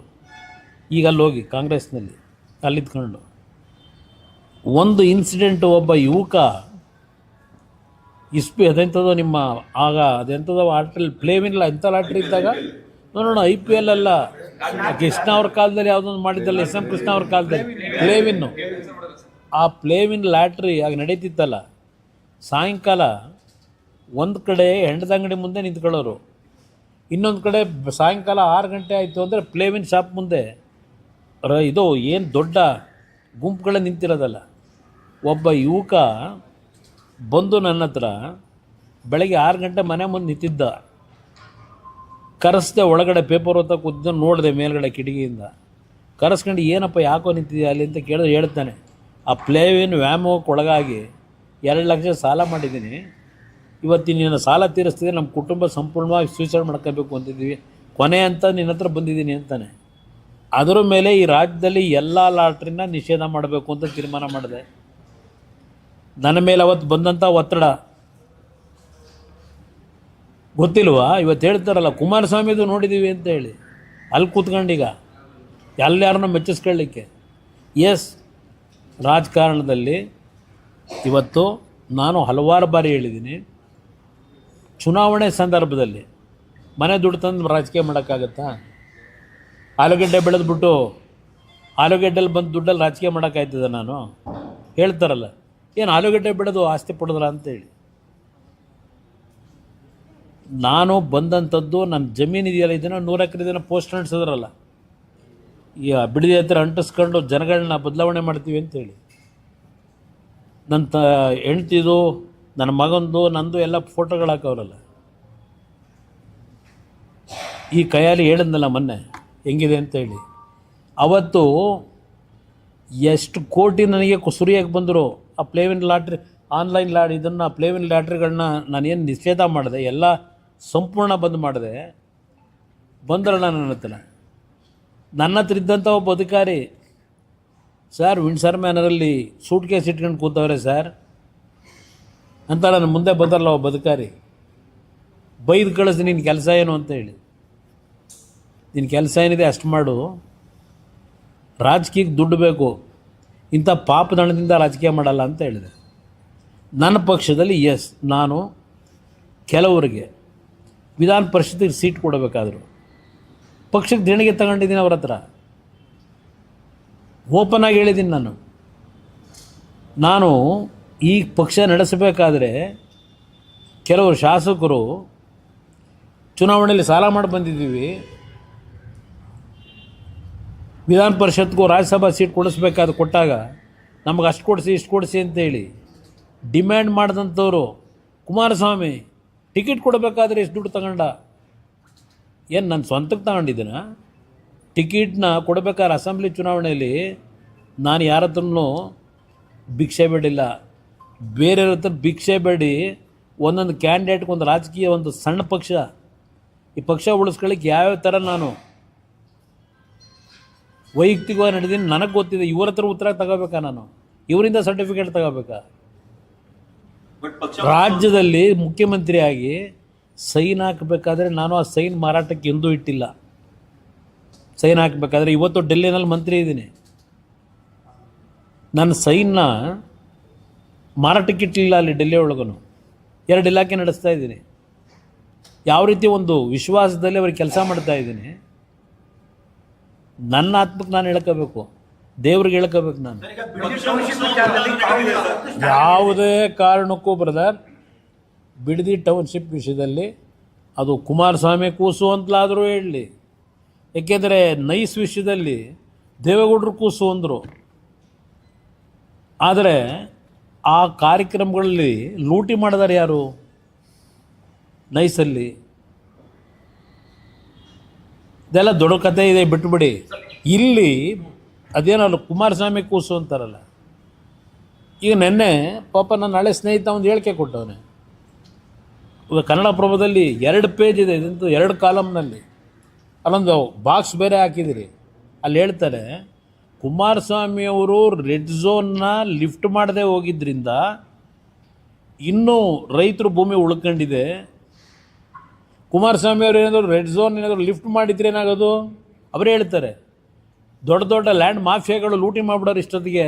ಈಗ ಅಲ್ಲಿ ಹೋಗಿ ಕಾಂಗ್ರೆಸ್ನಲ್ಲಿ ಅಲ್ಲಿದ್ಕೊಂಡು ಒಂದು ಇನ್ಸಿಡೆಂಟು, ಒಬ್ಬ ಯುವಕ ಅದೆಂಥದೋ ನಿಮ್ಮ ಆಗ ಅದೆಂಥದೋ ಆಟ್ರಲ್ಲಿ ಪ್ಲೇವಿನ್ ಎಂಥ ಲಾಟ್ರಿ ಇದ್ದಾಗ ನೋಡೋಣ, IPL ಅಲ್ಲ, ಕೃಷ್ಣ ಅವ್ರ ಕಾಲದಲ್ಲಿ ಯಾವುದೊಂದು ಮಾಡಿದ್ದಲ್ಲ, SM ಕೃಷ್ಣ ಅವ್ರ ಕಾಲದಲ್ಲಿ ಪ್ಲೇವಿನ್ನು, ಆ ಪ್ಲೇವಿನ್ ಲಾಟ್ರಿ ಆಗ ನಡೀತಿತ್ತಲ್ಲ. ಸಾಯಂಕಾಲ ಒಂದು ಕಡೆ ಹೆಂಡದ ಅಂಗಡಿ ಮುಂದೆ ನಿಂತ್ಕೊಳ್ಳೋರು, ಇನ್ನೊಂದು ಕಡೆ ಸಾಯಂಕಾಲ 6 ಗಂಟೆ ಆಯಿತು ಅಂದರೆ ಪ್ಲೇವಿನ್ ಶಾಪ್ ಮುಂದೆ ಇದು ಏನು ದೊಡ್ಡ ಗುಂಪುಗಳೇ ನಿಂತಿರೋದಲ್ಲ. ಒಬ್ಬ ಯುವಕ ಬಂದು ನನ್ನ ಹತ್ರ ಬೆಳಗ್ಗೆ 6 ಗಂಟೆ ಮನೆ ಮುಂದೆ ನಿಂತಿದ್ದ. ಕರೆಸ್ದೆ, ಒಳಗಡೆ ಪೇಪರ್ ಓದ್ತಾ ಕೂತಿದ್ದ, ನೋಡಿದೆ ಮೇಲ್ಗಡೆ ಕಿಟಕಿಯಿಂದ. ಕರೆಸ್ಕೊಂಡು ಏನಪ್ಪ ಯಾಕೋ ನಿಂತಿದ್ಯಾ ಅಲ್ಲಿ ಅಂತ ಕೇಳಿದ್ರೆ ಹೇಳ್ತಾನೆ, ಆ ಪ್ಲೇವಿನ್ ವ್ಯಾಮೋಹಕ್ಕೆ ಒಳಗಾಗಿ 2 ಲಕ್ಷ ಸಾಲ ಮಾಡಿದ್ದೀನಿ, ಇವತ್ತಿನ ಸಾಲ ತೀರಿಸ್ತಿದೆ, ನಮ್ಮ ಕುಟುಂಬ ಸಂಪೂರ್ಣವಾಗಿ ಸೂಸೈಡ್ ಮಾಡ್ಕೋಬೇಕು ಅಂತಿದ್ದೀವಿ, ಕೊನೆ ಅಂತ ನಿನ್ನ ಹತ್ರ ಬಂದಿದ್ದೀನಿ ಅಂತಾನೆ. ಅದರ ಮೇಲೆ ಈ ರಾಜ್ಯದಲ್ಲಿ ಎಲ್ಲ ಲಾಟ್ರಿನ ನಿಷೇಧ ಮಾಡಬೇಕು ಅಂತ ತೀರ್ಮಾನ ಮಾಡಿದೆ. ನನ್ನ ಮೇಲೆ ಅವತ್ತು ಬಂದಂಥ ಒತ್ತಡ ಗೊತ್ತಿಲ್ವಾ? ಇವತ್ತು ಹೇಳ್ತಾರಲ್ಲ ಕುಮಾರಸ್ವಾಮಿದು ನೋಡಿದ್ದೀವಿ ಅಂತ ಹೇಳಿ, ಅಲ್ಲಿ ಕೂತ್ಕೊಂಡೀಗ ಎಲ್ಲರನ್ನೂ ಮೆಚ್ಚಿಸ್ಕೊಳ್ಳಿಕ್ಕೆ. ಎಸ್, ರಾಜಕಾರಣದಲ್ಲಿ ಇವತ್ತು ನಾನು ಹಲವಾರು ಬಾರಿ ಹೇಳಿದ್ದೀನಿ, ಚುನಾವಣೆ ಸಂದರ್ಭದಲ್ಲಿ ಮನೆ ದುಡ್ಡು ತಂದು ರಾಜಕೀಯ ಮಾಡೋಕ್ಕಾಗತ್ತಾ? ಆಲೂಗಡ್ಡೆ ಬೆಳೆದ್ಬಿಟ್ಟು ಆಲೂಗಡ್ಡೆಲ್ಲಿ ಬಂದು ದುಡ್ಡಲ್ಲಿ ರಾಜಕೀಯ ಮಾಡೋಕ್ಕಾಯ್ತದೆ? ನಾನು ಹೇಳ್ತಾರಲ್ಲ, ಏನು ಆಲೂಗಡ್ಡೆ ಬೆಳೆದು ಆಸ್ತಿ ಪಡೆದ್ರ ಅಂತೇಳಿ. ನಾನು ಬಂದಂಥದ್ದು ನನ್ನ ಜಮೀನು ಇದೆಯಲ್ಲ, ಇದನ್ನು 100 ಎಕರೆ ಇದನ್ನು ಪೋಸ್ಟ್ ಅಂಟಿಸಿದ್ರಲ್ಲ, ಈ ಬಿಡದಿ ಹತ್ರ ಅಂಟಿಸ್ಕೊಂಡು ಜನಗಳನ್ನ ಬದಲಾವಣೆ ಮಾಡ್ತೀವಿ ಅಂತೇಳಿ. ನನ್ನ ಹೆಂಡ್ತಿದು, ನನ್ನ ಮಗಂದು, ನಂದು ಎಲ್ಲ ಫೋಟೋಗಳು ಹಾಕವ್ರಲ್ಲ. ಈ ಕೈಯಲ್ಲಿ ಹೇಳಿದ್ನಲ್ಲ ಮೊನ್ನೆ ಹೆಂಗಿದೆ ಅಂತೇಳಿ. ಅವತ್ತು ಎಷ್ಟು ಕೋಟಿ ನನಗೆ ಸುರಿಯಕ್ಕೆ ಬಂದರು. ಆ ಪ್ಲೇವಿನ್ ಲಾಟ್ರಿ, ಆನ್ಲೈನ್ ಇದನ್ನು ಪ್ಲೇವಿನ್ ಲಾಟ್ರಿಗಳನ್ನ ನಾನೇನು ನಿಷೇಧ ಮಾಡಿದೆ, ಎಲ್ಲ ಸಂಪೂರ್ಣ ಬಂದ್ ಮಾಡಿದೆ. ಬಂದ್ರಲ್ಲ ನನ್ನ ಹತ್ರ ಇದ್ದಂಥ ಒಬ್ಬ ಅಧಿಕಾರಿ, ಸರ್ ವಿಂಡ್ಸರ್ ಮ್ಯಾನರಲ್ಲಿ ಸೂಟ್ ಕೇಸ್ ಇಟ್ಕೊಂಡು ಕೂತವ್ರೆ ಸರ್ ಅಂತ ನನ್ನ ಮುಂದೆ ಬಂದರಲ್ಲ ಒಬ್ಬ ಅಧಿಕಾರಿ. ಬೈದು ಕಳಿಸಿ, ನಿನ್ನ ಕೆಲಸ ಏನು ಅಂತ ಹೇಳಿ. ನಿನ್ನ ಕೆಲಸ ಏನಿದೆ ಅಷ್ಟು ಮಾಡು, ರಾಜಕೀಯಕ್ಕೆ ದುಡ್ಡು ಬೇಕು, ಇಂಥ ಪಾಪದಂಡದಿಂದ ರಾಜಕೀಯ ಮಾಡಲ್ಲ ಅಂತ ಹೇಳಿದೆ. ನನ್ನ ಪಕ್ಷದಲ್ಲಿ ಎಸ್, ನಾನು ಕೆಲವರಿಗೆ ವಿಧಾನ ಪರಿಷತ್ತಿಗೆ ಸೀಟ್ ಕೊಡಬೇಕಾದ್ರು ಪಕ್ಷಕ್ಕೆ ದೇಣಿಗೆ ತಗೊಂಡಿದ್ದೀನಿ ಅವ್ರ ಹತ್ರ. ಓಪನ್ ಆಗಿ ಹೇಳಿದ್ದೀನಿ ನಾನು ಈ ಪಕ್ಷ ನಡೆಸಬೇಕಾದ್ರೆ ಕೆಲವರು ಶಾಸಕರು ಚುನಾವಣೆಯಲ್ಲಿ ಸಾಲ ಮಾಡಿ ಬಂದಿದ್ದೀವಿ, ವಿಧಾನ ಪರಿಷತ್ಗೂ ರಾಜ್ಯಸಭಾ ಸೀಟ್ ಕೊಟ್ಟಾಗ ನಮಗೆ ಅಷ್ಟು ಕೊಡಿಸಿ ಇಷ್ಟು ಕೊಡಿಸಿ ಅಂತೇಳಿ ಡಿಮ್ಯಾಂಡ್ ಮಾಡಿದಂಥವ್ರು ಕುಮಾರಸ್ವಾಮಿ ಟಿಕೆಟ್ ಕೊಡಬೇಕಾದ್ರೆ ಎಷ್ಟು ದುಡ್ಡು ತಗೊಂಡ? ಏನು ನನ್ನ ಸ್ವಂತಕ್ಕೆ ತಗೊಂಡಿದ್ದೀನ? ಟಿಕೆಟ್ನ ಕೊಡಬೇಕಾದ್ರೆ ಅಸೆಂಬ್ಲಿ ಚುನಾವಣೆಯಲ್ಲಿ ನಾನು ಯಾರ ಹತ್ರನೂ ಭಿಕ್ಷೆ ಬೇಡಿಲ್ಲ. ಬೇರೆಯವ್ರ ಹತ್ರ ಭಿಕ್ಷೆ ಬೇಡಿ ಒಂದೊಂದು ಕ್ಯಾಂಡಿಡೇಟ್ಗೆ ಒಂದು ರಾಜಕೀಯ ಒಂದು ಸಣ್ಣ ಪಕ್ಷ, ಈ ಪಕ್ಷ ಉಳಿಸ್ಕೊಳ್ಳಿಕ್ಕೆ ಯಾವ್ಯಾವ ಥರ ನಾನು ವೈಯಕ್ತಿಕವಾಗಿ ನಡೆದೀನಿ ನನಗೆ ಗೊತ್ತಿದೆ. ಇವ್ರ ಹತ್ರ ಉತ್ತರ ತಗೋಬೇಕಾ? ನಾನು ಇವರಿಂದ ಸರ್ಟಿಫಿಕೇಟ್ ತಗೋಬೇಕಾ? ರಾಜ್ಯದಲ್ಲಿ ಮುಖ್ಯಮಂತ್ರಿಯಾಗಿ ಸೈನ್ ಹಾಕಬೇಕಾದ್ರೆ ನಾನು ಆ ಸೈನ್ ಮಾರಾಟಕ್ಕೆ ಎಂದೂ ಇಟ್ಟಿಲ್ಲ. ಸೈನ್ ಹಾಕಬೇಕಾದ್ರೆ ಇವತ್ತು ಡೆಲ್ಲಿನಲ್ಲಿ ಮಂತ್ರಿ ಇದ್ದೀನಿ, ನನ್ನ ಸೈನ್ನ ಮಾರಾಟಕ್ಕೆ ಇಟ್ಟಿಲ್ಲ. ಅಲ್ಲಿ ಡೆಲ್ಲಿ ಒಳಗೂ 2 ಇಲಾಖೆ ನಡೆಸ್ತಾ ಇದ್ದೀನಿ. ಯಾವ ರೀತಿ ಒಂದು ವಿಶ್ವಾಸದಲ್ಲಿ ಅವ್ರಿಗೆ ಕೆಲಸ ಮಾಡ್ತಾ ಇದ್ದೀನಿ. ನನ್ನ ಆತ್ಮಕ್ಕೆ ನಾನು ಹೇಳ್ಕೋಬೇಕು, ದೇವ್ರಿಗೆ ಹೇಳ್ಕೋಬೇಕು. ನಾನು ಯಾವುದೇ ಕಾರಣಕ್ಕೂ ಬ್ರದರ್ ಬಿಡದಿ ಟೌನ್ಶಿಪ್ ವಿಷಯದಲ್ಲಿ ಅದು ಕುಮಾರಸ್ವಾಮಿ ಕೂಸು ಅಂತಲಾದರೂ ಹೇಳಲಿ, ಏಕೆಂದರೆ ನೈಸ್ ವಿಷಯದಲ್ಲಿ ದೇವೇಗೌಡರು ಕೂಸು ಅಂದರು. ಆದರೆ ಆ ಕಾರ್ಯಕ್ರಮಗಳಲ್ಲಿ ಲೂಟಿ ಮಾಡಿದಾರೆ ಯಾರು? ನೈಸಲ್ಲಿ ಇದೆಲ್ಲ ದೊಡ್ಡ ಕಥೆ ಇದೆ, ಬಿಟ್ಟುಬಿಡಿ. ಇಲ್ಲಿ ಅದೇನಲ್ಲ ಕುಮಾರಸ್ವಾಮಿ ಕೂಸು ಅಂತಾರಲ್ಲ. ಈಗ ನೆನ್ನೆ ಪಾಪ ನನ್ನ ಹಳೆ ಸ್ನೇಹಿತ ಒಂದು ಹೇಳಿಕೆ ಕೊಟ್ಟವನೆ. ಕನ್ನಡಪ್ರಭದಲ್ಲಿ 2 ಪೇಜ್ ಇದೆ, ಇದಂತೂ 2 ಕಾಲಮ್ನಲ್ಲಿ. ಅಲ್ಲೊಂದು ಬಾಕ್ಸ್ ಬೇರೆ ಹಾಕಿದಿರಿ. ಅಲ್ಲಿ ಹೇಳ್ತಾರೆ ಕುಮಾರಸ್ವಾಮಿಯವರು ರೆಡ್ ಝೋನ್ನ ಲಿಫ್ಟ್ ಮಾಡದೆ ಹೋಗಿದ್ದರಿಂದ ಇನ್ನೂ ರೈತರು ಭೂಮಿ ಉಳ್ಕೊಂಡಿದೆ. ಕುಮಾರಸ್ವಾಮಿ ಅವರು ಏನಾದರೂ ರೆಡ್ ಝೋನ್ ಏನಾದರೂ ಲಿಫ್ಟ್ ಮಾಡಿದ್ರೆ ಏನಾಗೋದು? ಅವರೇ ಹೇಳ್ತಾರೆ ದೊಡ್ಡ ದೊಡ್ಡ ಲ್ಯಾಂಡ್ ಮಾಫಿಯಾಗಳು ಲೂಟಿ ಮಾಡಿಬಿಡೋರು ಇಷ್ಟೊತ್ತಿಗೆ.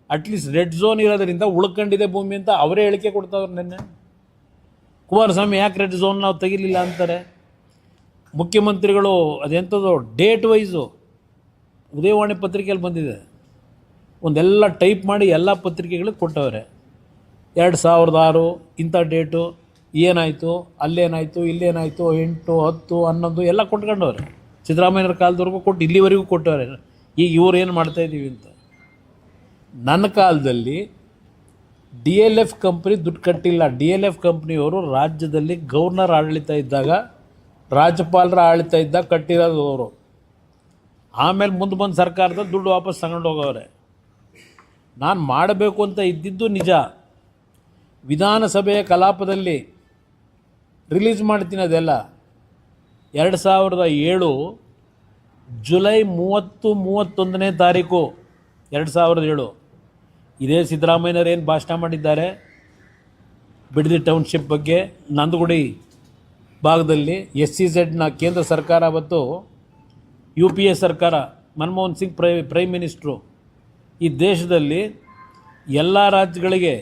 ಅಟ್ಲೀಸ್ಟ್ ರೆಡ್ ಝೋನ್ ಇರೋದ್ರಿಂದ ಉಳ್ಕೊಂಡಿದೆ ಭೂಮಿ ಅಂತ ಅವರೇ ಹೇಳಿಕೆ ಕೊಡ್ತಾವ್ರು. ನಿನ್ನೆ ಕುಮಾರಸ್ವಾಮಿ ಯಾಕೆ ರೆಡ್ ಝೋನ್ ನಾವು ತೆಗಿಲಿಲ್ಲ ಅಂತಾರೆ. ಮುಖ್ಯಮಂತ್ರಿಗಳು ಅದೆಂಥದ್ದು ಡೇಟ್ ವೈಸು ಉದಯವಾಣಿ ಪತ್ರಿಕೆಯಲ್ಲಿ ಬಂದಿದೆ, ಒಂದೆಲ್ಲ ಟೈಪ್ ಮಾಡಿ ಎಲ್ಲ ಪತ್ರಿಕೆಗಳಿಗೆ ಕೊಟ್ಟವ್ರೆ. 2006 ಇಂಥ ಡೇಟು ಏನಾಯಿತು, ಅಲ್ಲೇನಾಯಿತು, ಇಲ್ಲೇನಾಯಿತು, 8, 10, 11 ಎಲ್ಲ ಕೊಟ್ಕೊಂಡವ್ರೆ. ಸಿದ್ದರಾಮಯ್ಯರ ಕಾಲದವರೆಗೂ ಕೊಟ್ಟು ಇಲ್ಲಿವರೆಗೂ ಕೊಟ್ಟವ್ರೆ. ಈಗ ಇವ್ರು ಏನು ಮಾಡ್ತಾಯಿದ್ದೀವಿ ಅಂತ. ನನ್ನ ಕಾಲದಲ್ಲಿ DLF ಕಂಪ್ನಿ ದುಡ್ಡು ಕಟ್ಟಿಲ್ಲ. DLF ಕಂಪ್ನಿಯವರು ರಾಜ್ಯದಲ್ಲಿ ಗವರ್ನರ್ ಆಡಳಿತ ಇದ್ದಾಗ, ರಾಜ್ಯಪಾಲರ ಆಡಳಿತ ಇದ್ದಾಗ ಕಟ್ಟಿರೋದು ಅವರು. ಆಮೇಲೆ ಮುಂದೆ ಬಂದು ಸರ್ಕಾರದ ದುಡ್ಡು ವಾಪಸ್ ತಗೊಂಡು ಹೋಗವ್ರೆ. ನಾನು ಮಾಡಬೇಕು ಅಂತ ಇದ್ದಿದ್ದು ನಿಜ. ವಿಧಾನಸಭೆಯ ಕಲಾಪದಲ್ಲಿ ರಿಲೀಸ್ ಮಾಡ್ತೀನಿ ಅದೆಲ್ಲ. 2007 ಜುಲೈ 30-31ನೇ ತಾರೀಕು 2007 ಇದೇ ಸಿದ್ದರಾಮಯ್ಯನವರು ಏನು ಭಾಷಣ ಮಾಡಿದ್ದಾರೆ ಬಿಡದಿ ಟೌನ್ಶಿಪ್ ಬಗ್ಗೆ. ನಂದಗುಡಿ ಭಾಗದಲ್ಲಿ SEZನ ಕೇಂದ್ರ ಸರ್ಕಾರ ಅವತ್ತು UPA ಸರ್ಕಾರ, ಮನಮೋಹನ್ ಸಿಂಗ್ ಪ್ರೈಮ್ ಮಿನಿಸ್ಟ್ರು, ಈ ದೇಶದಲ್ಲಿ ಎಲ್ಲ ರಾಜ್ಯಗಳಿಗೆ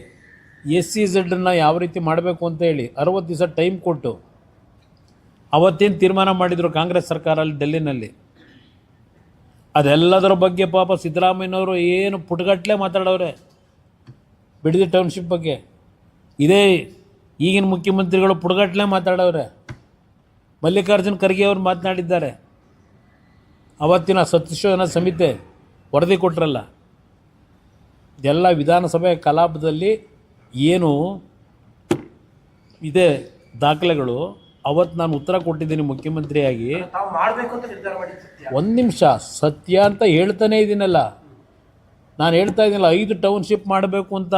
SEZನ ಯಾವ ರೀತಿ ಮಾಡಬೇಕು ಅಂತ ಹೇಳಿ 60 ದಿವಸ ಟೈಮ್ ಕೊಟ್ಟು ಅವತ್ತೇನು ತೀರ್ಮಾನ ಮಾಡಿದರು ಕಾಂಗ್ರೆಸ್ ಸರ್ಕಾರ ಅಲ್ಲಿ ಡೆಲ್ಲಿನಲ್ಲಿ. ಅದೆಲ್ಲದರ ಬಗ್ಗೆ ಪಾಪ ಸಿದ್ದರಾಮಯ್ಯನವರು ಏನು ಪುಟಗಟ್ಟಲೆ ಮಾತಾಡೋರೆ ಬಿಡದಿ ಟೌನ್ಶಿಪ್ ಬಗ್ಗೆ. ಇದೇ ಈಗಿನ ಮುಖ್ಯಮಂತ್ರಿಗಳು ಪುಟಗಟ್ಟಲೆ ಮಾತಾಡೋರೆ. ಮಲ್ಲಿಕಾರ್ಜುನ್ ಖರ್ಗೆ ಅವರು ಮಾತನಾಡಿದ್ದಾರೆ. ಅವತ್ತಿನ ಸತ್ಯಶೋಧನಾ ಸಮಿತಿ ವರದಿ ಕೊಟ್ಟರಲ್ಲ, ಇದೆಲ್ಲ ವಿಧಾನಸಭೆ ಕಲಾಪದಲ್ಲಿ ಏನು ಇದೆ ದಾಖಲೆಗಳು. ಅವತ್ತು ನಾನು ಉತ್ತರ ಕೊಟ್ಟಿದ್ದೀನಿ ಮುಖ್ಯಮಂತ್ರಿಯಾಗಿ. ಒಂದು ನಿಮಿಷ, ಸತ್ಯ ಅಂತ ಹೇಳ್ತಾನೆ ಇದ್ದೀನಲ್ಲ. ನಾನು ಹೇಳ್ತಾ ಇದ್ದೀನಲ್ಲ 5 ಟೌನ್ಶಿಪ್ ಮಾಡಬೇಕು ಅಂತ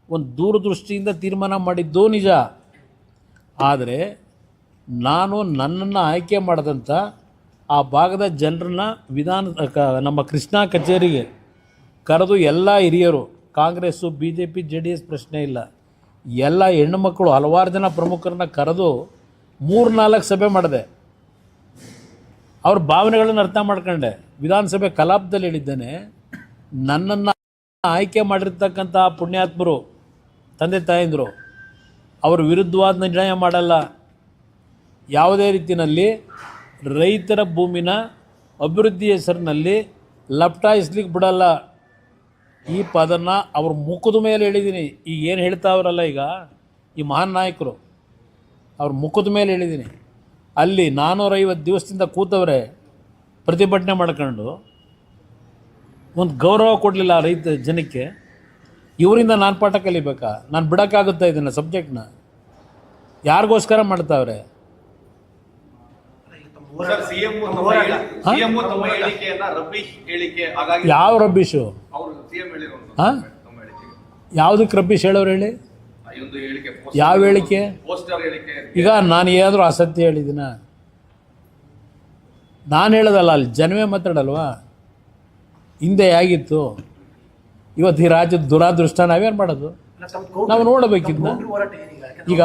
ಒಂದು ದೂರದೃಷ್ಟಿಯಿಂದ ತೀರ್ಮಾನ ಮಾಡಿದ್ದು ನಿಜ. ಆದರೆ ನಾನು ನನ್ನನ್ನು ಆಯ್ಕೆ ಮಾಡಿದಂಥ ಆ ಭಾಗದ ಜನರನ್ನ ನಮ್ಮ ಕೃಷ್ಣಾ ಕಚೇರಿಗೆ ಕರೆದು ಎಲ್ಲ ಹಿರಿಯರು, ಕಾಂಗ್ರೆಸ್ಸು BJP JDS ಪ್ರಶ್ನೆ ಇಲ್ಲ, ಎಲ್ಲ ಹೆಣ್ಣುಮಕ್ಕಳು ಹಲವಾರು ಜನ ಪ್ರಮುಖರನ್ನ ಕರೆದು 3-4 ಸಭೆ ಮಾಡಿದೆ. ಅವ್ರ ಭಾವನೆಗಳನ್ನು ಅರ್ಥ ಮಾಡ್ಕೊಂಡೆ. ವಿಧಾನಸಭೆ ಕಲಾಪದಲ್ಲಿ ಹೇಳಿದ್ದೇನೆ, ನನ್ನನ್ನು ಆಯ್ಕೆ ಮಾಡಿರ್ತಕ್ಕಂಥ ಪುಣ್ಯಾತ್ಮರು ತಂದೆ ತಾಯಂದರು ಅವ್ರ ವಿರುದ್ಧವಾದ ನಿರ್ಣಯ ಮಾಡಲ್ಲ. ಯಾವುದೇ ರೀತಿಯಲ್ಲಿ ರೈತರ ಭೂಮಿನ ಅಭಿವೃದ್ಧಿ ಹೆಸರಿನಲ್ಲಿ ಲಪ್ಟಾಯಿಸ್ಲಿಕ್ಕೆ ಬಿಡಲ್ಲ. ಈ ಪದನ ಅವ್ರ ಮುಖದ ಮೇಲೆ ಹೇಳಿದ್ದೀನಿ. ಈಗ ಏನು ಹೇಳ್ತಾವ್ರಲ್ಲ ಈಗ ಈ ಮಹಾನ್ ನಾಯಕರು, ಅವ್ರ ಮುಖದ ಮೇಲೆ ಹೇಳಿದ್ದೀನಿ. ಅಲ್ಲಿ 450 ದಿವಸದಿಂದ ಕೂತವ್ರೆ ಪ್ರತಿಭಟನೆ ಮಾಡ್ಕೊಂಡು, ಒಂದು ಗೌರವ ಕೊಡಲಿಲ್ಲ ರೈತ ಜನಕ್ಕೆ. ಇವರಿಂದ ನಾನು ಪಾಠ ಕಲಿಬೇಕಾ? ನಾನು ಬಿಡೋಕ್ಕಾಗುತ್ತಾ ಇದನ್ನು ಸಬ್ಜೆಕ್ಟ್ನ? ಯಾರಿಗೋಸ್ಕರ ಮಾಡ್ತಾವ್ರೆ? ಯಾವ ರಬ್ಬಿಶು? ಹಾಂ, ಯಾವುದಕ್ಕೆ ರಬ್ಬಿಶ್ ಹೇಳೋರು ಹೇಳಿ? ಯಾವ ಹೇಳಿಕೆ? ಈಗ ನಾನು ಏನಾದರೂ ಅಸತ್ಯ ಹೇಳಿದ್ದೀನ? ನಾನು ಹೇಳೋದಲ್ಲ, ಅಲ್ಲಿ ಜನವೇ ಮಾತಾಡಲ್ವಾ? ಹಿಂದೆ ಹೇಗಿತ್ತು, ಇವತ್ತು ಈ ರಾಜ್ಯದ ದುರಾದೃಷ್ಟ. ನಾವೇನು ಮಾಡೋದು? ನಾವು ನೋಡಬೇಕಿದ್ನ. ಈಗ